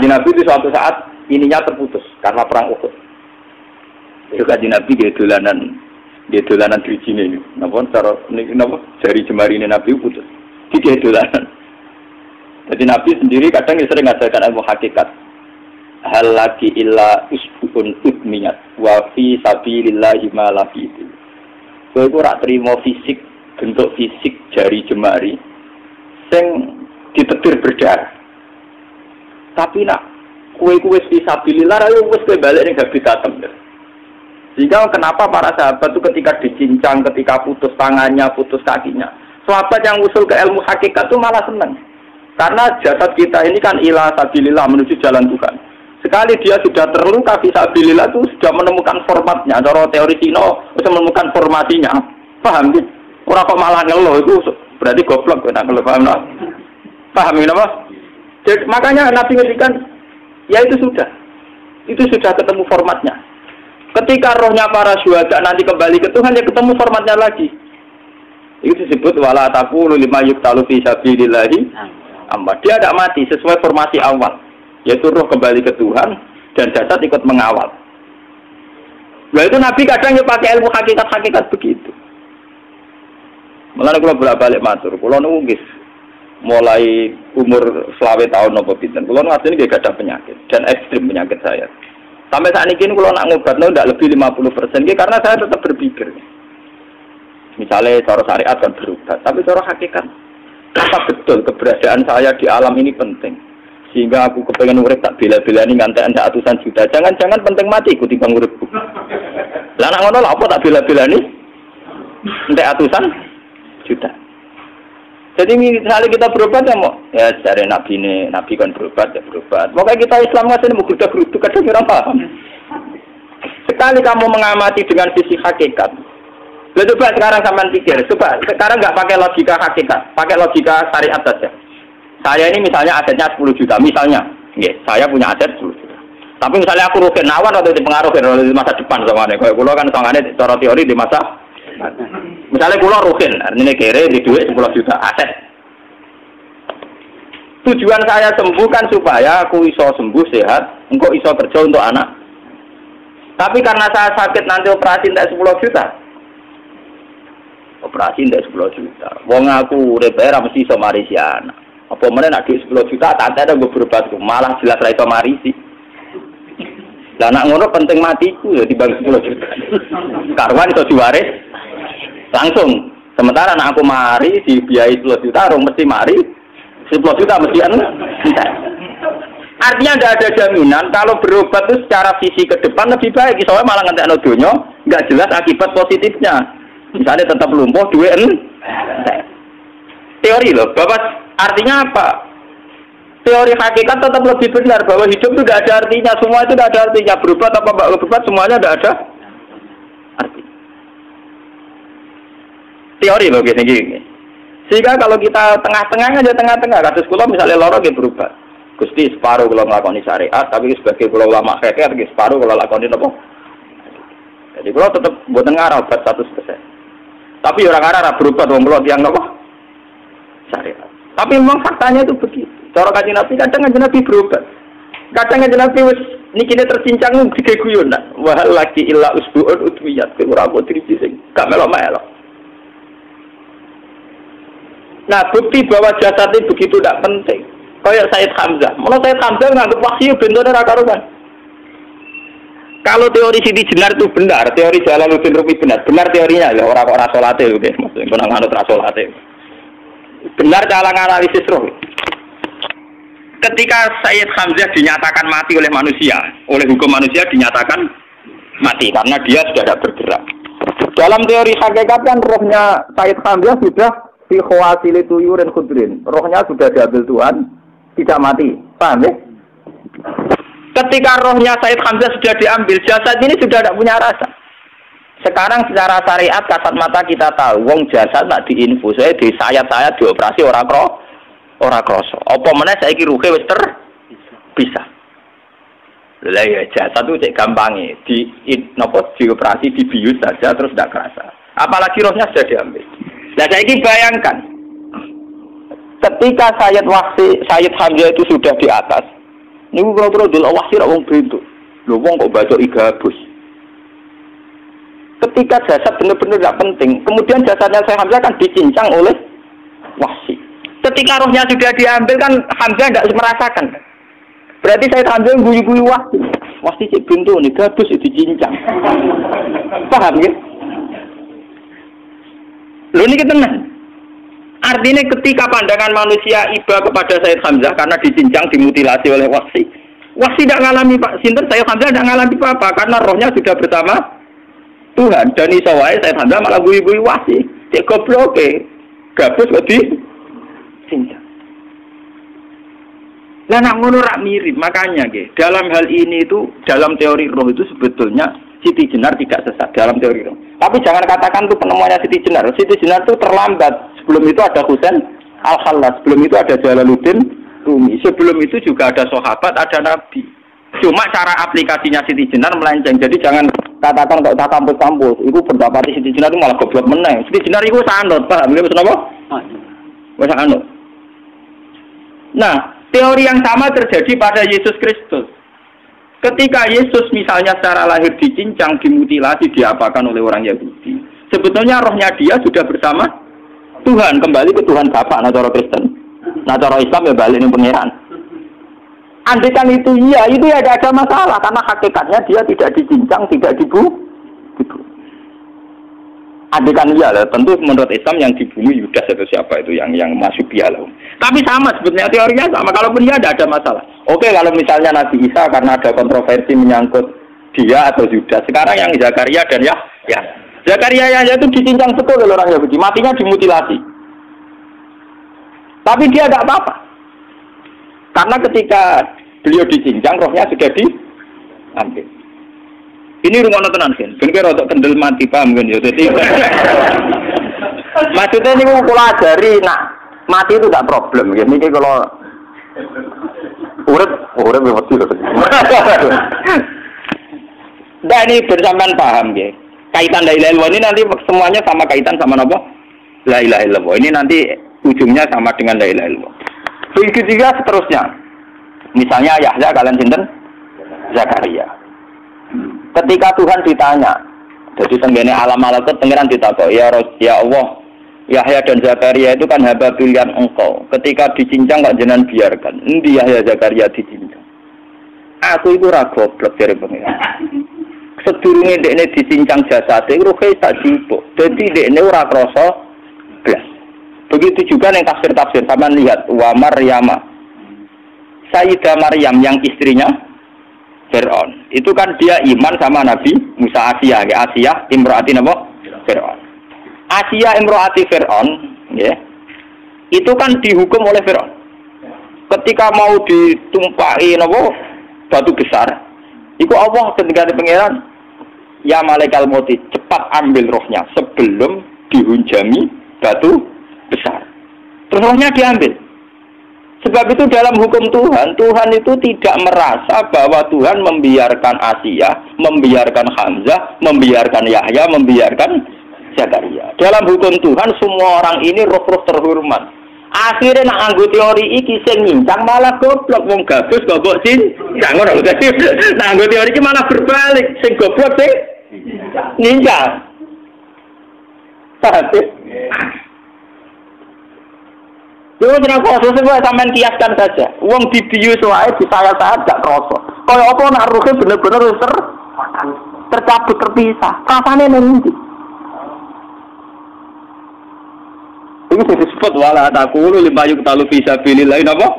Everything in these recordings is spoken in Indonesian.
Kanjeng Nabi itu suatu saat ininya terputus karena perang Uhud. Itu Kanjeng Nabi dia dolanan drijine ini. Napa cara napa jari jemari ini Nabi putus. Dia dolanan. Jadi Nabi sendiri kadang sering ngajarkan ilmu hakikat. Hal lagi illa usbun udmiyat wa fi sabilillahi ma lafitu. Kowe ora trimo fisik, bentuk fisik jari jemari sing ditetir berdarah. Tapi nak kowe fi sabilillah ayo wis kowe balik ning habitatem. Sehingga kenapa para sahabat itu ketika dicincang, ketika putus tangannya, putus kakinya, sahabat yang usul ke ilmu hakikat itu malah senang. Karena jasad kita ini kan ila sabilillah menuju jalan Tuhan. Sekali dia sudah terluka fisabilillah itu sudah menemukan formatnya. Cara teori Sino sudah menemukan formasinya. Paham gitu? Orang kok malah ngeluh itu berarti goblok nak ngeluh, paham tak? Paham ini apa? Jadi, makanya Nabi ngertikan ya itu sudah ketemu formatnya. Ketika rohnya para syuhada nanti kembali ke Tuhan ya ketemu formatnya lagi. Itu disebut wala taqulu lima yuqtalu fi sabilillahi amma. Dia tidak mati sesuai formasi awal, yaitu roh kembali ke Tuhan dan jasad ikut mengawal. Nah itu Nabi kadang ya pakai ilmu hakikat begitu. Mulane kula bolak-balik matur, kula niku nggih mulai umur 20 tahun napa pinten. Kula asline nggih gadah penyakit dan ekstrim penyakit saya. Sampai saat ini kula nak ngobatno ndak lebih 50% nggih karena saya tetap berpikir. Misalnya cara syariat kan berobat, tapi cara hakikat apa betul keberadaan saya di alam ini penting sehingga aku kepengen urip tak bela-belani nganti anda atusan juta. Jangan-jangan penting mati ikuti bang uripku. Lah nak ngono lha apa tak bela-belani entek atusan juta. Jadi misalnya kita berobat ya mau ya dari nabi kan berobat ya berobat. Makanya kita Islam ngasih mau geruduk kadang orang paham. Sekali kamu mengamati dengan visi hakikat, coba sekarang sampean pikir, coba sekarang nggak pakai logika hakikat, pakai logika syariat saja. Saya ini misalnya asetnya 10 juta, misalnya, saya punya aset 10 juta. Tapi misalnya aku rugi nawan atau dipengaruhi di masa depan sama nih, kalau kulo kan soalnya cara teori di masa, misalnya kulo rugi, ini kere di duit 10 juta aset. Tujuan saya sembuh kan supaya aku iso sembuh sehat, engkau iso kerja untuk anak. Tapi karena saya sakit nanti operasi tidak 10 juta. Operasi tidak 10 juta. Wong aku repair mesti iso marisi anak. Apa meneh nak 10 juta tak ada gue berobat malah jelas ra iso marisi. Lah nak ngono penting matiku ya dibanding 10 juta. Karwan iso diwaris langsung. Sementara anak aku mari dibiayai 10 juta rong mesti mari 10 juta mesti anu. Artinya tidak ada jaminan kalau berobat itu secara visi ke depan lebih baik. Soalnya malah ngentekno donya enggak jelas akibat positifnya. Misalnya tetap lumpuh duit teori loh, Bapak artinya apa? Teori hakikat tetap lebih benar bahwa hidup itu tidak ada artinya, semua itu tidak ada artinya. Berobat apa enggak berobat semuanya tidak ada arti. Teori loh gini. Sehingga kalau kita tengah-tengah aja tengah-tengah, kasus kula misalnya loro dia berobat. Gusti separuh kalau ngelakoni syariat, tapi sebagai kula ulama fikih separuh kalau lakoni apa? Jadi kula tetap mboten ngarah obat 100%. Tapi orang arah berobat wong kula tiyang napa? Syariat. Tapi memang faktanya itu begitu. Cara Kanjeng Nabi kadang Kanjeng Nabi berobat. Kadang Kanjeng Nabi wis niki tercincang gede guyon nak. Wa laki illa usbu'un utwiyat ora kok driji sing gak melok-melok. Nah, bukti bahwa jasad itu begitu tidak penting. Kayak Said Hamzah. Menurut Said Hamzah nganggep wahyu bentone ra karuan. Kalau teori Siti Jenar itu benar, teori Jalaluddin Rumi benar teorinya, ya orang kok rasolate lho, maksudnya kena nganut rasolate. Benar dalam analisis roh. Ketika Sayyid Hamzah dinyatakan mati oleh manusia, oleh hukum manusia dinyatakan mati karena dia sudah tidak bergerak. Dalam teori hakikat kan rohnya Sayyid Hamzah sudah fi khawasili tuyurin khudrin. Rohnya sudah diambil Tuhan, tidak mati. Paham ya? Ketika rohnya Sayyid Hamzah sudah diambil, jasad ini sudah tidak punya rasa. Sekarang secara syariat kasat mata kita tahu, wong jasad nak diinfus, saya di sayat-sayat dioperasi orang kroso. Apa meneh saiki ruhe wis bisa. Lah ya jasad itu cek gampange, dioperasi dibius saja terus tidak kerasa. Apalagi rohnya sudah diambil. Nah saiki bayangkan, ketika Sayyid Hamzah itu sudah di atas, Niku kula delok Wahsy ra wong bentuk. Lho wong kok baca igabus. Ketika jasad benar-benar tidak penting, kemudian jasadnya Syekh Hamzah kan dicincang oleh Wahsy. Ketika rohnya sudah diambil kan Hamzah tidak merasakan. Berarti Syekh Hamzah guyu-guyu Wahsy. Wahsy cek bentuk nih, gabus dicincang. Paham ya? Lho niki tenan. Artinya ketika pandangan manusia iba kepada Syekh Hamzah karena dicincang, dimutilasi oleh Wahsy. Wahsy tidak ngalami Pak Sinten, Syekh Hamzah tidak ngalami apa-apa karena rohnya sudah bersama Tuhan. Dan iso wae Syekh Hamzah malah guyu-guyu Wahsy. Cek goblok gabus kok dicincang. Lah nak ngono rak mirip, makanya nggih. Dalam hal ini itu dalam teori roh itu sebetulnya Siti Jenar tidak sesat dalam teori roh. Tapi jangan katakan itu penemuannya Siti Jenar. Siti Jenar itu terlambat. Sebelum itu ada Husain Al-Khallas, sebelum itu ada Jalaluddin Rumi, sebelum itu juga ada sahabat, ada nabi. Cuma cara aplikasinya Siti Jenar melenceng. Jadi jangan katakan kok tak kampus-kampus. Itu pendapat Siti Jenar itu malah goblok meneng. Siti Jenar itu sanut, paham nggih maksud apa? Wis sanut. Nah, teori yang sama terjadi pada Yesus Kristus. Ketika Yesus misalnya secara lahir dicincang, dimutilasi, diapakan oleh orang Yahudi. Sebetulnya rohnya dia sudah bersama Tuhan, kembali ke Tuhan Bapa, nah cara Kristen. Nah cara Islam ya balik ning pangeran. Andaikan itu iya, itu ya tidak ada masalah karena hakikatnya dia tidak dicincang, tidak dibunuh. Andaikan iya lah, tentu menurut Islam yang dibunuh Yudas atau siapa itu yang masuk bialah. Tapi sama sebetulnya teorinya sama, kalaupun iya tidak ada masalah. Oke, kalau misalnya Nabi Isa karena ada kontroversi menyangkut dia atau Yudas, sekarang yang Zakaria dan ya. Zakaria yang itu dicincang betul oleh orang Yahudi, matinya dimutilasi. Tapi dia tidak apa-apa. Karena ketika beliau dicincang, rohnya sudah diambil. Ini rumah tenan kan, bener untuk kendel mati paham kan ya. Jadi maksudnya ini kalau ajari, nak mati itu tidak problem. Ini kalau urip mati loh. Nah ini bersamaan paham ya. Kaitan la ilaha illallah ini nanti semuanya sama kaitan sama apa? La ilaha illallah. Ini nanti ujungnya sama dengan la ilaha illallah. Begitu juga seterusnya. Misalnya Yahya kalian sinten? Zakaria. Ketika Tuhan ditanya, jadi tenggene alam malakut pengiran ditakok, ya Allah, Yahya dan Zakaria itu kan hamba pilihan engkau. Ketika dicincang kok jenengan biarkan. Endi Yahya Zakaria dicincang? Aku itu ra goblok dari pengiran. Sedurunge dekne dicincang jasate ruhe sak jipuk. Dadi dekne ora krasa blas. Begitu juga yang tafsir-tafsir sampean lihat wa Maryama. Sayyidah Maryam yang istrinya Fir'aun. Itu kan dia iman sama Nabi Musa Asiyah, ya Asiyah imro'ati napa? Fir'aun. Asiyah imro'ati Fir'aun, ya. Itu kan dihukum oleh Fir'aun. Ketika mau ditumpahi napa? Batu besar. Iku Allah ketika di pangeran, ya malaikat maut cepat ambil rohnya sebelum dihunjami batu besar. Terus rohnya diambil. Sebab itu dalam hukum Tuhan, Tuhan itu tidak merasa bahwa Tuhan membiarkan Asiyah, membiarkan Hamzah, membiarkan Yahya, membiarkan Zakaria. Dalam hukum Tuhan semua orang ini roh-roh terhormat. Akhirnya nak anggo teori iki sing nyincang malah goblok wong gabus goblok sin. Jangan ngono dadi. Nah anggo teori iki malah berbalik, sing goblok sing nyincang. Tapi yo jeneng kok sesuai sampean kiaskan saja. Wong dibius wae disayat-sayat gak kroso. Kaya apa nak ruhe bener-bener tercabut terpisah. Rasane ning ndi? Ini disebut wala taqulu lima yuqtalu fi sabilillah napa?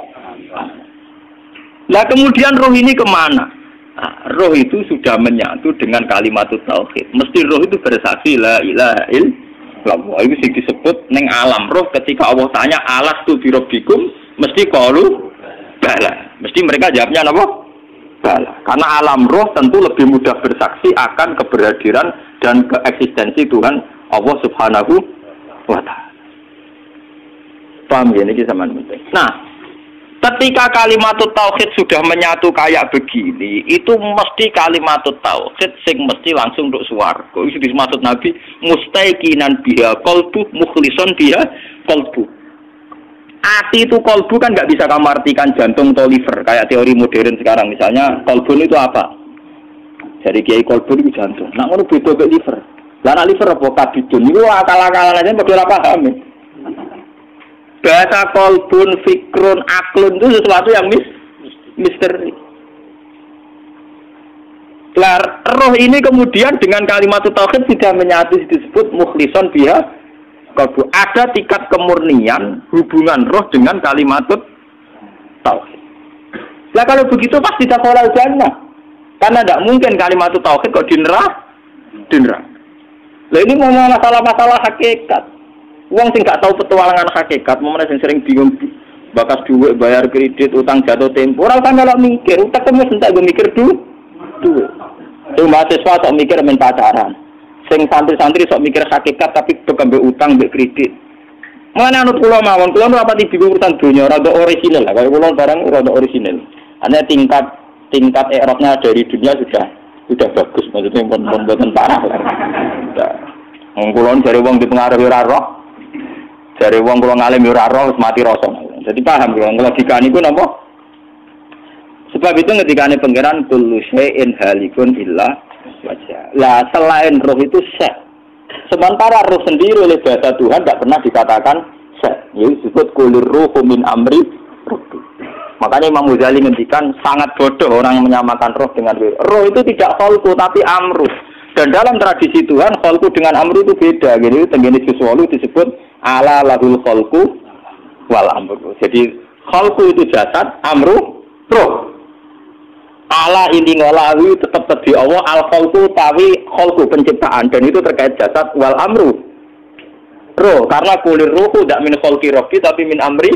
Lah kemudian roh ini kemana? Nah, roh itu sudah menyatu dengan kalimat tauhid. Mesti roh itu bersaksi la ilaha illallah. Itu sing disebut ning alam roh ketika Allah tanya alastu bi rabbikum mesti qalu bala. Mesti mereka jawabnya napa? Bala. Karena alam roh tentu lebih mudah bersaksi akan keberhadiran dan keeksistensi Tuhan Allah Subhanahu wa taala. Paham ya, ini sama penting. Nah, ketika kalimat tauhid sudah menyatu kayak begini, itu mesti kalimat tauhid sing mesti langsung untuk swarga. Itu dimaksud Nabi mustaiqinan biha qalbu mukhlishon biha qalbu. Hati itu kolbu kan nggak bisa kamu artikan jantung atau liver kayak teori modern sekarang. Misalnya kolbun itu apa? Jadi kiai kolbun itu jantung. Nah ngono beda ke liver. Lah liver apa kabidun? Itu akal-akalan aja padha paham. Bahasa kolbun, fikrun, aklun itu sesuatu yang misteri. Roh ini kemudian dengan kalimat tauhid sudah menyatu disebut mukhlison biha qalbu. Ada tingkat kemurnian hubungan roh dengan kalimat tauhid. Lah kalau begitu pasti dakhalal jannah. Karena tidak mungkin kalimat tauhid kok di neraka. Lah ini mau masalah-masalah hakikat. Wong sing gak tahu petualangan hakikat, momennya sing sering bingung bakas duit, bayar kredit, utang jatuh tempo. Ora usah melok mikir, utek temen entek go mikir duit. Sing mahasiswa sok mikir men pacaran. Sing santri-santri sok mikir hakikat tapi kembe utang mbek kredit. Mana anut kula mawon, kula ora pati bingung urusan donya, rada orisinal lah. Kaya kula barang rada orisinal. Hanya tingkat i'rabnya dari dunia sudah bagus, maksudnya pun parah lah. Wong kula jare wong dipengaruhi ora roh. Jare wong kula ngalim ora roh wis mati rasa. Jadi paham kula logika niku napa? Sebab itu ketika ini pengiran kullu syai'in halikun illa wajah. Lah selain roh itu syai'. Sementara roh sendiri oleh bahasa Tuhan tidak pernah dikatakan syai'. Yaitu disebut kulir ruhu min amri rabbi. Makanya Imam Ghazali ngendikan sangat bodoh orang menyamakan roh dengan roh. Roh itu tidak khalqu tapi amru. Dan dalam tradisi Tuhan khalqu dengan amru itu beda. Jadi tenggene sesuatu disebut ala lahul khalqu wal amru. Jadi khalqu itu jasad, amru roh. Allah ini ngalawi tetap di Allah al-khalqu tawi khalqu penciptaan dan itu terkait jasad wal amru roh karena kulir ruhu tidak min khalqi rabbi tapi min amri.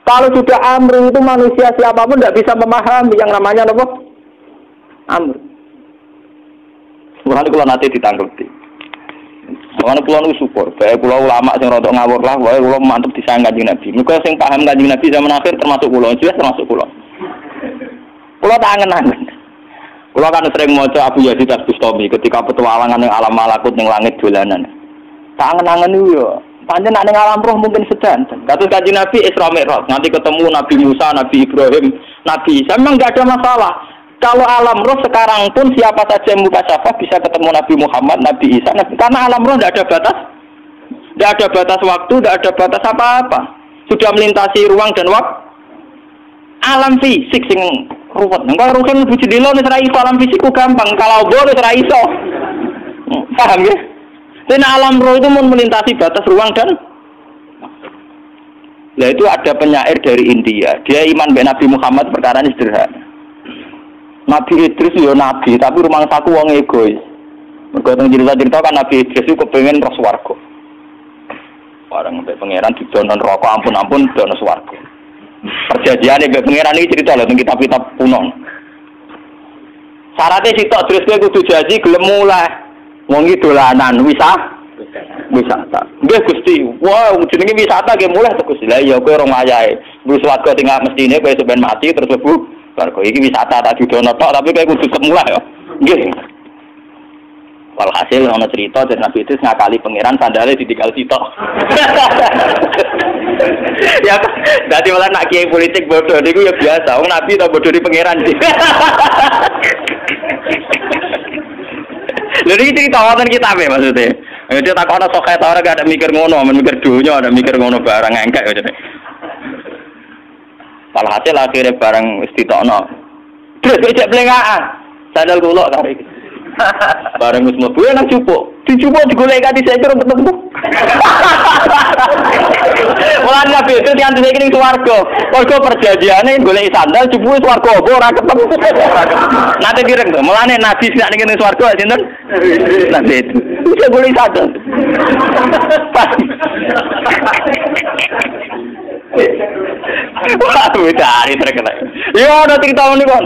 Kalau sudah amru itu manusia siapapun tidak bisa memahami yang namanya apa? Amru. Mulane kula nate ditangkep. Mulane kula nu syukur, bae kula ulama sing rada ngawur lah, wae kula mantep disayang Kanjeng Nabi. Muga sing paham Kanjeng Nabi zaman akhir termasuk kula, jelas termasuk kula. Kula tak angen-angen. Kula kan sering maca Abu Yazid Al-Bustami ketika petualangan ning alam malakut ning langit dolanan. Tak angen-angen yo. Pancen nek ning alam roh mungkin sedanten. Kados Kanjeng Nabi Isra Mi'raj, nanti ketemu Nabi Musa, Nabi Ibrahim, Nabi Isa, memang enggak ada masalah. Kalau alam roh sekarang pun siapa saja yang mukasyafah bisa ketemu Nabi Muhammad, Nabi Isa, karena alam roh enggak ada batas. Enggak ada batas waktu, enggak ada batas apa-apa. Sudah melintasi ruang dan waktu. Alam fisik sing ruwet. Engko ruhen mlebu jendela wis ra iso alam fisikku gampang, kalau wis ra iso. Paham ya? Dan alam roh itu melintasi batas ruang dan lah itu ada penyair dari India. Dia iman be Nabi Muhammad perkara ini sederhana. Nabi Idris ya nabi, tapi rumah saku wong egois. Mergo teng cerita-cerita kan Nabi Idris itu kepengin roh swarga. Bareng mbek pangeran didono neraka ampun-ampun dono swarga. Perjanjian mbek pangeran iki cerita lho teng kitab-kitab kuno. Syaratnya sitok terus kowe kudu janji gelem mulai. Wong iki dolanan wisata. Nggih Gusti. Wah, jenenge wisata ge mulai to Gusti. Lah ya kowe ora ngayahe. Wis swarga tinggal mestine kowe sampean mati terus lebu swarga. Iki wisata tak didono tok tapi kowe kudu mulai ya. Nggih. Walhasil ana cerita dari Nabi itu ngakali pangeran sandale ditinggal sitok. Ya, dadi malah nak kiai politik bodoh niku ya biasa. Wong Nabi ta bodoh di pangeran. Lha iki cerita wonten kitabe maksudnya. Dia takono sok kaya ora gak ada mikir ngono, mikir dunya, ada mikir ngono barang engkek maksudnya. Walhasil akhirnya barang wis ditokno. Terus ejek plengaan. Sandal kula kare iki. Bareng wis mlebu nang cupuk. Dicupuk digoleki ati saiki ora ketemu. Wala Nabi itu diantu saiki ning swarga. Mergo perjanjiane goleki sandal cupuke swarga apa ora ketemu. Nate direng to. Mulane Nabi sak ning swarga sinten? Nabi itu. Bisa goleki sandal. Wah, widari terkenal. Yo ana cerita niku.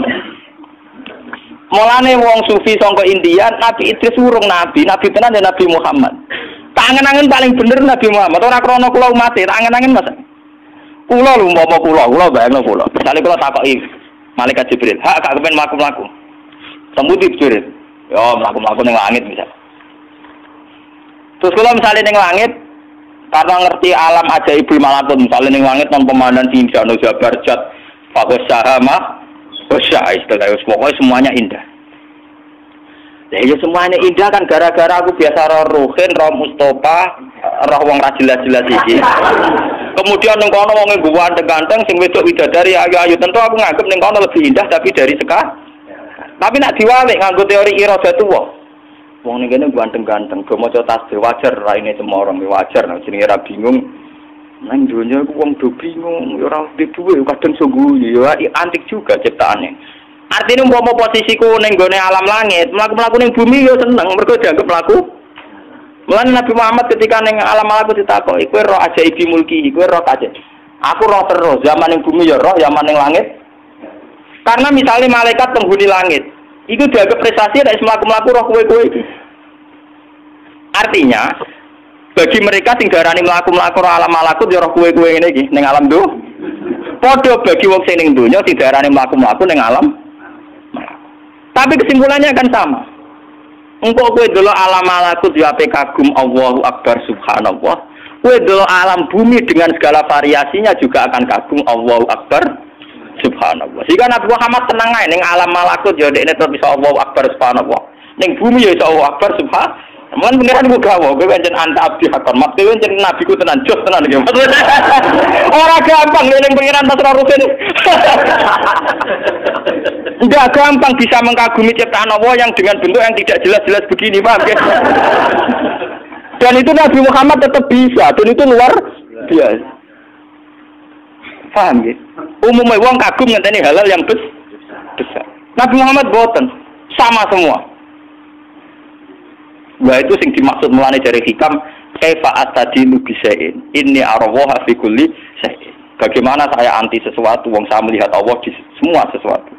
Mulane wong sufi sangka India, Nabi Idris urung nabi tenan ya Nabi Muhammad. Tangen-angen paling bener Nabi Muhammad. Ora krana kula umat, tangen-angen Mas. Kula lho umpama kula bayangno kula. Misale kula takoki malaikat Jibril, "Hak gak kepen mlaku-mlaku." Sembuti Jibril. Yo mlaku-mlaku ning langit misal. Terus kula misale ning langit Karena ngerti alam ajaibul malakut, misalnya ning langit non pemandangan indah, no jabarjat, faghsahama, istilah pokoknya semuanya indah. Ya semuanya indah kan gara-gara aku biasa roh Ruhin, roh Mustafa, roh wong ra jelas-jelas iki. Kemudian ning kono wong ganteng sing wedok widadari ayu-ayu, tentu aku nganggep ning kono lebih indah tapi dari sekarang. Tapi nak diwalik nganggo teori iradatullah. Wong ning kene ganteng-ganteng, do maca tasbih wajar raine semorong wajar nek jenenge ra bingung. Nang dunya iku wong do bingung, ora duwe kadang sungguh ya antik juga ciptaane. Artinya umpama posisiku ning gone alam langit, mlaku-mlaku ning bumi yo seneng mergo dianggap mlaku. Mulane Nabi Muhammad ketika ning alam malaku ditakoki, kowe roh ajaibi mulki, kowe roh aja. Aku roh terus, zaman ning bumi ya roh, zaman ning langit. Karena misalnya malaikat penghuni langit, itu dianggap prestasi nek mlaku-mlaku roh kowe-kowe iki. Artinya, bagi mereka sing darani mlaku-mlaku roh alam malakut ya roh kowe-kowe ngene iki ning alam do. Padha bagi wong sing ning donya sing darani mlaku-mlaku ning alam. Tapi kesimpulannya akan sama. Engkau kowe delok alam malakut ya ape kagum Allahu Akbar subhanallah. Kowe delok alam bumi dengan segala variasinya juga akan kagum Allahu Akbar subhanallah. Sehingga Nabi Muhammad tenang ae ning alam malakut ya dekne tetep bisa Allahu Akbar subhanallah. Ning bumi ya iso Allahu Akbar subhanallah. Mun beneran ku gawe kowe pancen anta abdi hakon. Maksude pancen nabiku tenan jos tenan iki. Ora gampang ning pengiran tasarrufin. Enggak gampang bisa mengagumi ciptaan Allah yang dengan bentuk yang tidak jelas-jelas begini, paham ya? Dan itu Nabi Muhammad tetap bisa, dan itu luar biasa. Paham ya? Umumnya wong kagum ngenteni halal yang besar. Nabi Muhammad boten, sama semua. Wah itu sing dimaksud mulane dari hikam kaifa astadilu bisain inni arwaha fi kulli syai'. Bagaimana saya anti sesuatu wong saya melihat Allah di semua sesuatu.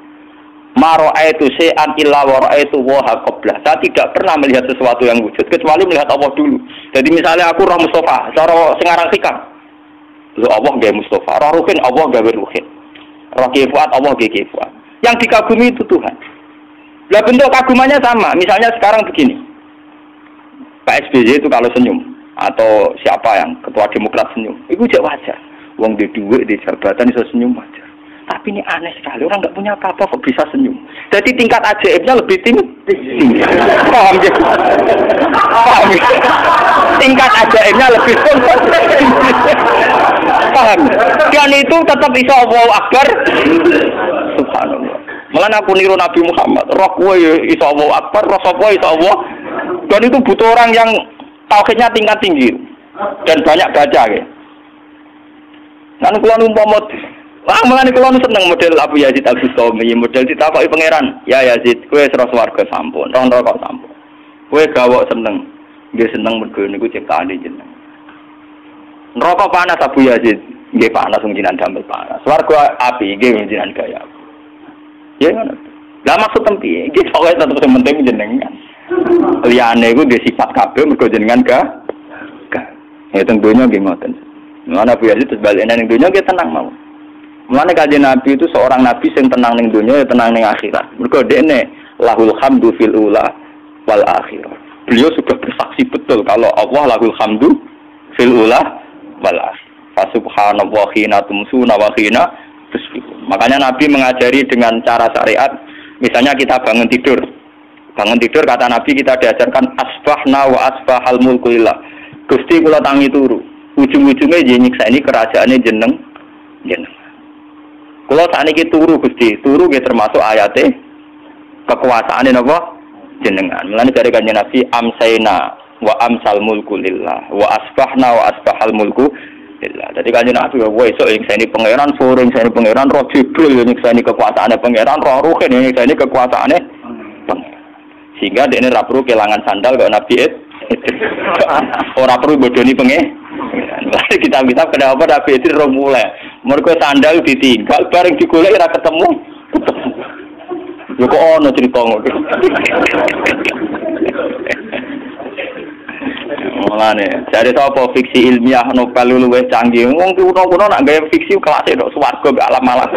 Ma ra'aitu syai'an illa wa ra'aitu wa qabla. Saya tidak pernah melihat sesuatu yang wujud kecuali melihat Allah dulu. Jadi misalnya aku roh Mustafa, cara sengarang hikam. Lho Allah gawe Mustafa, roh Ruhin Allah gawe Ruhin. Roh Kifuat Allah gawe Kifuat. Yang dikagumi itu Tuhan. Lah bentuk kagumannya sama. Misalnya sekarang begini. Pak SBY itu kalau senyum atau siapa yang ketua Demokrat senyum, itu juga wajar. Wong di duit di jabatan bisa senyum wajar. Tapi ini aneh sekali, orang nggak punya apa-apa kok bisa senyum. Jadi tingkat ajaibnya lebih tinggi. Paham ya? Paham ya? Tingkat ajaibnya lebih tinggi. Paham? Dan itu tetap bisa Allahu Akbar. Subhanallah. Malah aku niru Nabi Muhammad. Roh kowe iso Allahu Akbar, roh sapa iso Allah. Dan itu butuh orang yang tauhidnya tingkat tinggi dan banyak baca ya. Kan kula umpama mulane kula seneng model Abu Yazid Al-Bustami, model ditakoki pangeran, "Ya Yazid, kowe sira swarga sampun, rong neraka sampun. Kowe gawok seneng, nggih seneng mergo niku ciptaane jeneng. Neraka panas Abu Yazid, nggih panas wong jinan damel panas. Swarga api nggih wong jinan gaya." Ya ngono. Lah maksud tempi, iki pokoke tetep penting jenengan. Liyane iku nggih sifat kabeh mergo jenengan ga. Ya teng donya nggih ngoten. Mana Abu Yazid terus balik ning donya nggih tenang mau. Mulane kanjeng Nabi itu seorang nabi sing tenang ning donya ya tenang ning akhirat. Mergo dekne lahul hamdu fil ula wal akhirah. Beliau sudah bersaksi betul kalau Allah lahul hamdu fil ula wal akhirah. Fa subhanallahi hina tumsuna wa hina tusbihun. Makanya Nabi mengajari dengan cara syariat, misalnya kita bangun tidur. Bangun tidur kata Nabi kita diajarkan asbahna wa asbahal mulku lillah. Gusti kula tangi turu. Ujung-ujungnya nyiksa ini kerajaannya jeneng. Kula sakniki turu Gusti, turu nggih termasuk ayate kekuasaane napa jenengan. Mulane dari kanjeng Nabi amsaina wa amsal mulku lillah wa asbahna wa asbahal mulku lillah. Jadi kanjeng Nabi wae esuk nyiksani pangeran, sore nyiksani pangeran, roh Jibril nyiksani kekuasaane pangeran, roh Ruhin nyiksani kekuasaane pangeran. Sehingga dia ini perlu kehilangan sandal kalau Nabi orang perlu bodoni kita kenapa Nabi itu orang mulai mereka sandal ditinggal bareng digolek ora ketemu yo kok ono cerita ngono mulane jare sapa fiksi ilmiah novel luwih canggih wong kuno-kuno nak gawe fiksi kelas tok swarga gak alam malah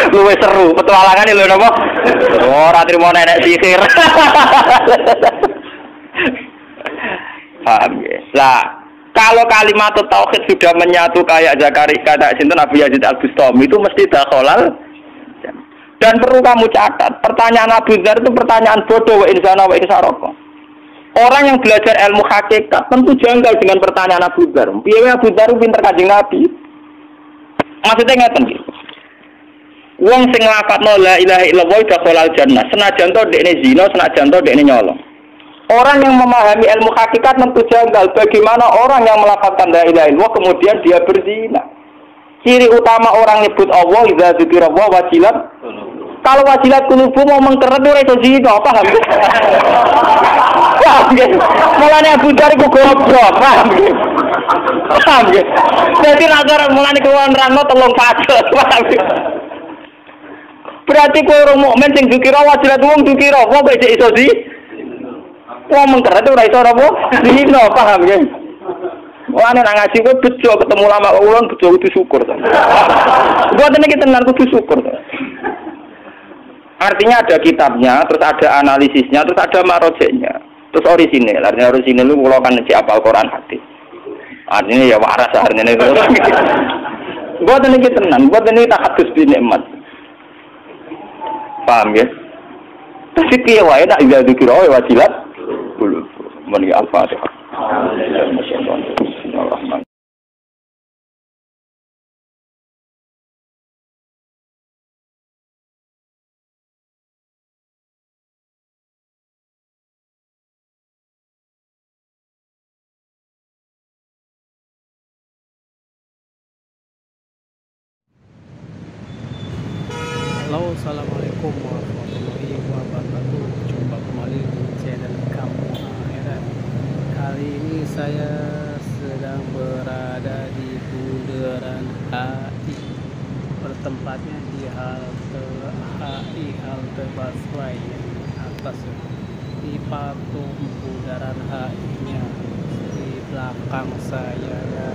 luwih seru petualangane lho napa ora trimo nenek sihir paham ya Lah, kalau kalimat tauhid sudah menyatu kayak Zakaria kata sinten Abu Yazid Al-Bustami itu mesti dakhalal. Dan perlu kamu catat, pertanyaan Abu Dzar itu pertanyaan bodoh wa insana wa insaroko. Orang yang belajar ilmu hakikat tentu janggal dengan pertanyaan Abu Dzar. Piye Abu Dzar pinter Kanjeng Nabi? Maksudnya ngeten iki. Wong sing nglafadzno la ilaha illallah dakhalal jannah. Senajan to dekne zina, senajan to dekne nyolong. Orang yang memahami ilmu hakikat tentu janggal bagaimana orang yang melafadzkan la ilaha illallah kemudian dia berzina. Ciri utama orang nyebut Allah idza dzikirallah wajilat. Kalau wajilat kulubu mau mengkeret ora iso zina, paham? Paham nggih? Mulane Abu Dzar iku goblok, paham nggih? Paham nggih? Dadi nek mulane kuwi nerangno telung fase, paham nggih? Berarti kowe orang mukmin sing dzikira wajilat wong dzikira, wong kok iso zina? Wong mengkeret ora iso apa? Zina, paham nggih? Mulane nang ngaji kowe bejo ketemu lama ulun bejo kudu syukur to. Mboten iki tenan kudu syukur to. Artinya ada kitabnya, terus ada analisisnya, terus ada marojeknya, terus orisinil. Artinya orisinil itu kalau kan si apal Quran hadis. Artinya ya waras artinya itu. Buat ini kita tenang, buat ini tak hadis di nikmat. Paham ya? Tapi kia wae nak ibadah dikira wajilat. Dulu, meni al-Fatihah. Bismillahirrahmanirrahim. Halo, assalamualaikum warahmatullahi wabarakatuh. Jumpa kembali di channel Kampung Akhirat. Kali ini saya sedang berada di Bundaran HI, bertempatnya di halte HI, halte busway yang atas di patung Bundaran HI-nya di belakang saya ya.